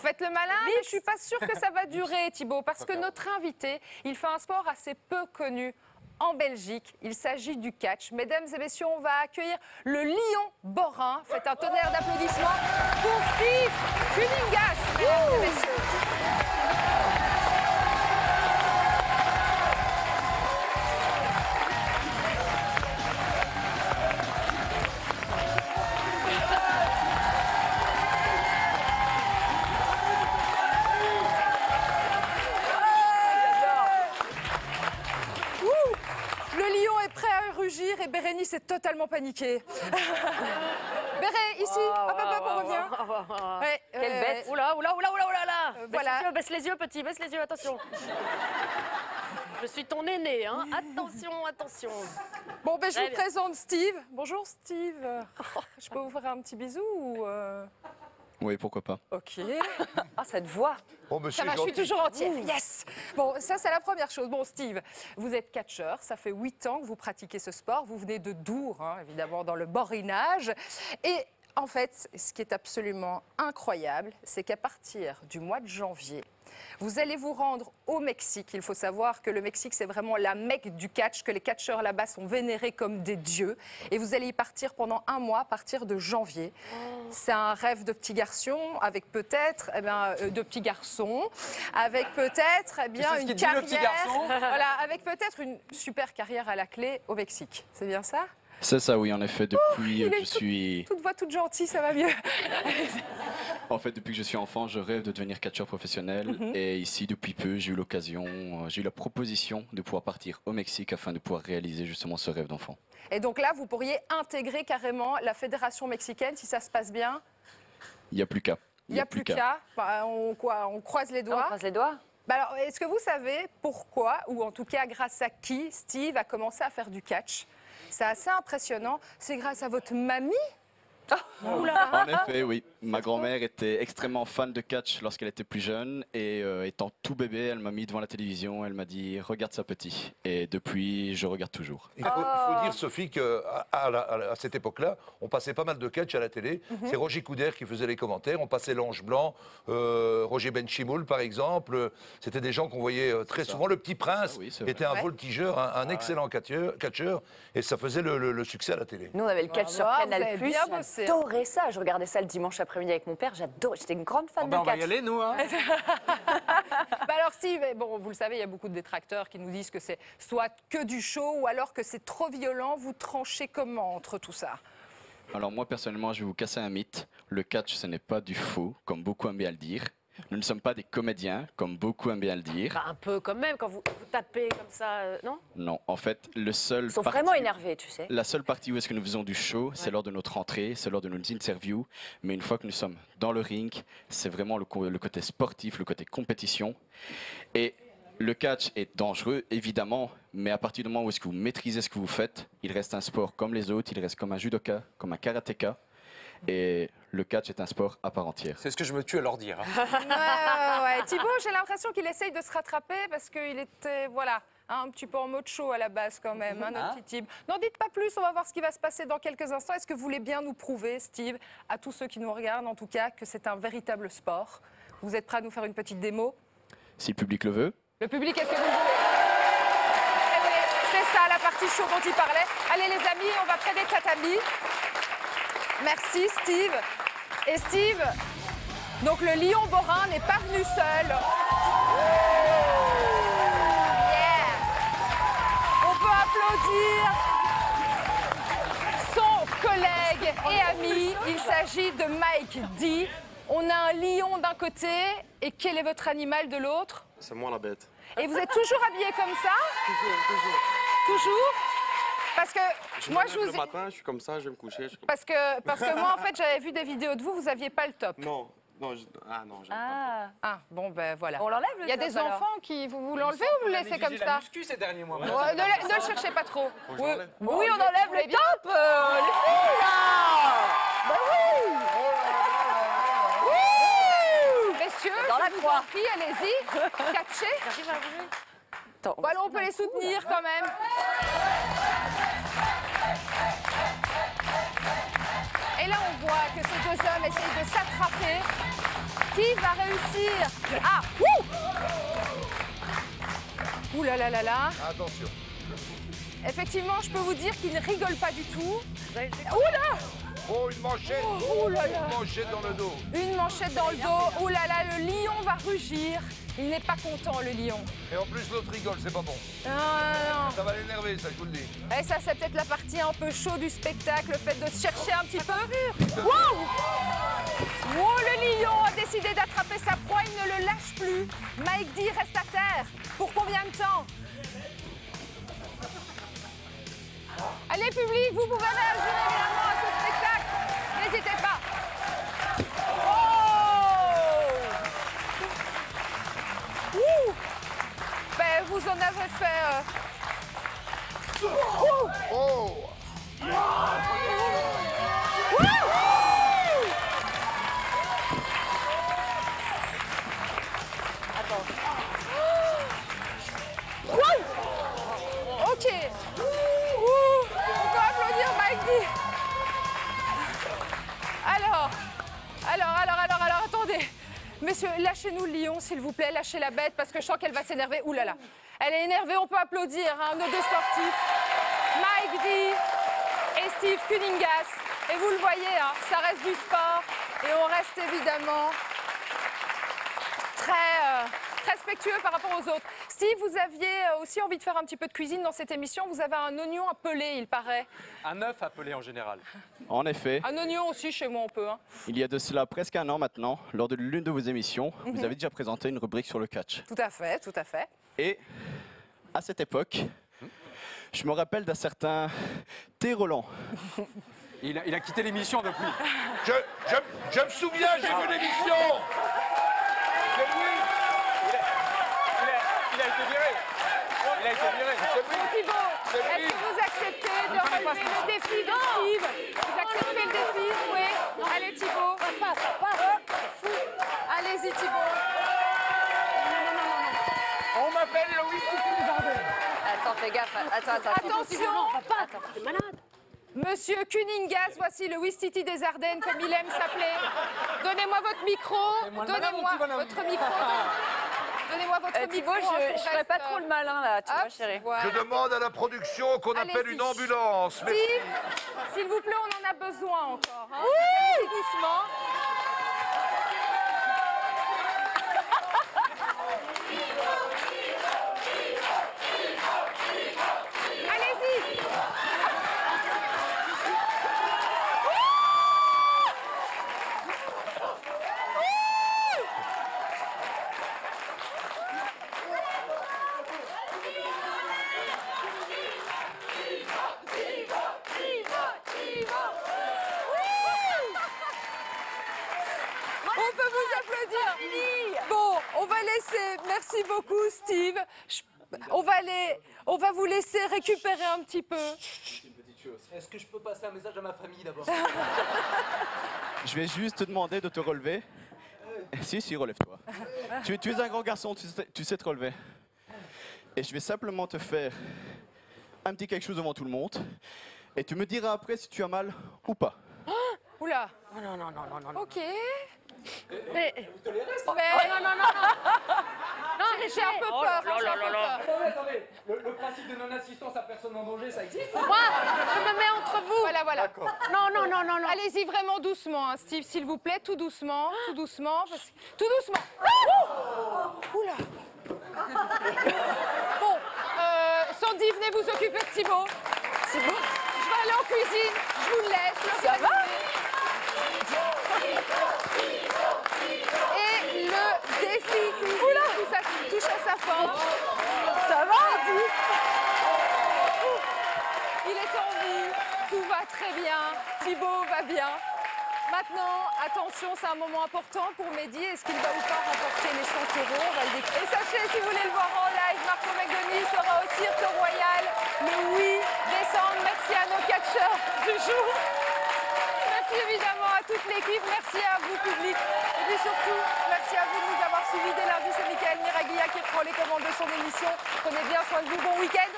Faites le malin, mais je suis pas sûre que ça va durer, Thibaut, parce que notre invité, il fait un sport assez peu connu en Belgique. Il s'agit du catch. Mesdames et messieurs, on va accueillir le lion borin. Faites un tonnerre d'applaudissements pour Steve Kuningas, mesdames et messieurs. Et Bérénice est totalement paniquée. Béré, ici, hop, on revient. Ouais, quelle bête. Oula. Voilà. Baisse les yeux, petit, baisse les yeux, attention. Je suis ton aîné, hein. Attention. Bon, ben, je vous présente Steve. Bonjour, Steve. Je peux vous faire un petit bisou ou Oui, pourquoi pas. Ok. Ah, cette voix. Oh, monsieur, ça va, je suis toujours entière. Yes. Bon, ça, c'est la première chose. Bon, Steve, vous êtes catcheur. Ça fait 8 ans que vous pratiquez ce sport. Vous venez de Dour, hein, évidemment, dans le borinage. Et en fait, ce qui est absolument incroyable, c'est qu'à partir du mois de janvier, vous allez vous rendre au Mexique. Il faut savoir que le Mexique, c'est vraiment la Mecque du catch, que les catcheurs là-bas sont vénérés comme des dieux. Et vous allez y partir pendant 1 mois à partir de janvier. C'est un rêve de petit garçon, avec peut-être, de petit garçon, avec peut-être, une carrière, voilà, avec peut-être une super carrière à la clé au Mexique. C'est bien ça? C'est ça, oui, en effet, depuis que je suis... Toute voix toute gentille, ça va mieux. En fait, depuis que je suis enfant, je rêve de devenir catcheur professionnel. Et ici, depuis peu, j'ai eu l'occasion, j'ai eu la proposition de pouvoir partir au Mexique afin de pouvoir réaliser justement ce rêve d'enfant. Et donc là, vous pourriez intégrer carrément la fédération mexicaine si ça se passe bien? Il n'y a plus qu'à. Il n'y a plus qu'à. Bah, on croise les doigts. On croise les doigts. Bah alors, est-ce que vous savez pourquoi, ou en tout cas grâce à qui, Steve a commencé à faire du catch? C'est assez impressionnant. C'est grâce à votre mamie? En effet, oui. Ma grand-mère était extrêmement fan de catch lorsqu'elle était plus jeune. Et étant tout bébé, elle m'a mis devant la télévision. Elle m'a dit « Regarde ça, petit ». Et depuis, je regarde toujours. Il faut dire, Sophie, qu'à cette époque-là, on passait pas mal de catch à la télé. C'est Roger Coudert qui faisait les commentaires. On passait l'Ange Blanc, Roger Benchimoul, par exemple. C'était des gens qu'on voyait très souvent. Le Petit Prince était un voltigeur, un excellent catcheur. Et ça faisait le succès à la télé. Nous, on avait le catch sur Canal+. J'adorais ça. Je regardais ça le dimanche après-midi avec mon père. J'étais une grande fan de catch. On va y aller, nous. Hein. Bah alors Steve, bon, vous le savez, il y a beaucoup de détracteurs qui nous disent que c'est soit que du show ou alors que c'est trop violent. Vous tranchez comment entre tout ça? Alors moi, personnellement, je vais vous casser un mythe. Le catch, ce n'est pas du faux, comme beaucoup aiment bien le dire. Nous ne sommes pas des comédiens, comme beaucoup aiment bien le dire. Bah, un peu quand même, quand vous tapez comme ça, non? Non, en fait, le seul... Ils sont vraiment énervés, tu sais. La seule partie où est-ce que nous faisons du show, c'est lors de notre entrée, c'est lors de nos interviews. Mais une fois que nous sommes dans le ring, c'est vraiment le côté sportif, le côté compétition. Et le catch est dangereux, évidemment, mais à partir du moment où est-ce que vous maîtrisez ce que vous faites, il reste un sport comme les autres, il reste comme un judoka, comme un karatéka. Et le catch est un sport à part entière. C'est ce que je me tue à leur dire. Ouais. Thibaut, j'ai l'impression qu'il essaye de se rattraper parce qu'il était, voilà, un petit peu en mode show à la base quand même, hein, notre petit Thibaut. N'en dites pas plus, on va voir ce qui va se passer dans quelques instants. Est-ce que vous voulez bien nous prouver, Steve, à tous ceux qui nous regardent en tout cas, que c'est un véritable sport? Vous êtes prêts à nous faire une petite démo? Si le public le veut. Le public, est-ce que vous le voulez? Eh oui, c'est ça la partie show dont il parlait. Allez les amis, on va près des tatamis. Merci Steve. Et Steve, donc le lion borin n'est pas venu seul. Yeah. On peut applaudir son collègue et ami. Il s'agit de Mike D. On a un lion d'un côté et quel est votre animal de l'autre? C'est moi la bête. Et vous êtes toujours habillé comme ça? Toujours? Parce que moi, le matin, je suis comme ça, je vais me coucher. Parce que moi, en fait, j'avais vu des vidéos de vous, vous n'aviez pas le top. Non, j'aime pas. Ah, bon, ben voilà. On l'enlève le top. Il y a des enfants qui... Vous l'enlevez ou vous le laissez comme ça? la muscu ces derniers mois. Ne le cherchez pas trop. Oui, on enlève le top, les filles, là. Ben oui. Messieurs, dans la je vous croix. en prie, allez-y, catchez. J'arrive à bouger. Voilà, on peut les soutenir quand même. Et là, on voit que ces deux hommes essayent de s'attraper Qui va réussir? Ah, ouh là là là là. Attention. Effectivement, je peux vous dire qu'il ne rigole pas du tout. Ouh là! Oh, une manchette. Oh là là. Une manchette dans le dos. Une manchette dans le dos. Ouh là là, le lion va rugir. Il n'est pas content, le lion. Et en plus, l'autre rigole, c'est pas bon. Non, non, Ça va l'énerver, ça, je vous le dis. non. Et ça, c'est peut-être la partie un peu chaude du spectacle, le fait de chercher un petit peu. Wow! Oh, le lion a décidé d'attraper sa proie, il ne le lâche plus. Mike D reste à terre. Pour combien de temps? Allez, public, vous pouvez réagir évidemment à ce spectacle. N'hésitez pas. Oh! Ouh! Ben, vous en avez fait... Ouh! Oh! Ok. On peut applaudir Mike D. Alors, attendez. Messieurs, lâchez-nous le lion, s'il vous plaît. Lâchez la bête, parce que je sens qu'elle va s'énerver. Ouh là là. Elle est énervée, on peut applaudir nos deux sportifs. Mike D et Steve Kuningas. Et vous le voyez, ça reste du sport. Et on reste évidemment très respectueux par rapport aux autres. Steve, vous aviez aussi envie de faire un petit peu de cuisine dans cette émission. Vous avez un oignon à peler, il paraît. Un œuf appelé en général. En effet, Un oignon aussi, chez moi, on peut. il y a de cela presque un an maintenant, lors de l'une de vos émissions, vous avez déjà présenté une rubrique sur le catch. Tout à fait, tout à fait. Et à cette époque, je me rappelle d'un certain T. Roland. Il a quitté l'émission depuis. Je me souviens, j'ai vu l'émission. C'est lui. Il a été viré. Il a été viré. Bon, Thibaut, C'est lui. est-ce que vous acceptez de relever le défi de Steve? Vous acceptez le défi? Oui. Allez, Thibaut. Allez-y, Thibaut. On m'appelle le whisky des Ardennes. Attends, fais gaffe. Attends. Attention. Attends, t'es malade. Monsieur Kuningas, voici le Wistiti des Ardennes, comme il aime s'appeler. Donnez-moi votre micro. moi le Donnez-moi malin, mon petit bonhomme. votre micro. Donnez-moi votre micro. Thibaut, je ferais pas trop le malin là, tu vois, chérie. Voilà. Je demande à la production qu'on Allez-y. appelle une ambulance. Mais Steve, s'il vous plaît, on en a besoin encore. Allez-y doucement. Allez-y. On peut vous applaudir. Bon, on va laisser. Merci beaucoup, Steve. On va vous laisser récupérer un petit peu. Est-ce que je peux passer un message à ma famille d'abord? Je vais juste te demander de te relever. Si, relève-toi. Tu es un grand garçon, tu sais te relever. Et je vais simplement te faire un petit quelque chose devant tout le monde. Et tu me diras après si tu as mal ou pas. Oula. Non. Ok. Mais... Non, j'ai un peu peur. J'ai un peu peur. Attendez, le principe de non-assistance à personne en danger, ça existe? Moi, je me mets entre vous. Voilà. D'accord. Non. Allez-y vraiment doucement, Steve, s'il vous plaît, tout doucement. Tout doucement. Oula. Bon, Sandy, venez vous occuper de Thibaut. Je vais aller en cuisine, je vous le laisse. Ça va? Et le défi, tout ça touche à sa fin. Ça va, il est en vie, tout va très bien, Thibaut va bien. Maintenant, attention, c'est un moment important pour Mehdi. Est-ce qu'il va ou pas remporter les 100 €? On va le décrire. Et sachez, si vous voulez le voir en live, Marco McDonald sera au Cirque Royal le 8 décembre. Merci à nos catcheurs du jour. Merci évidemment à toute l'équipe. Merci à vous, public. Et puis surtout, merci à vous de nous avoir suivis. Dès lundi, c'est Michael Miraglia qui reprend les commandes de son émission. Prenez bien soin de vous. Bon week-end.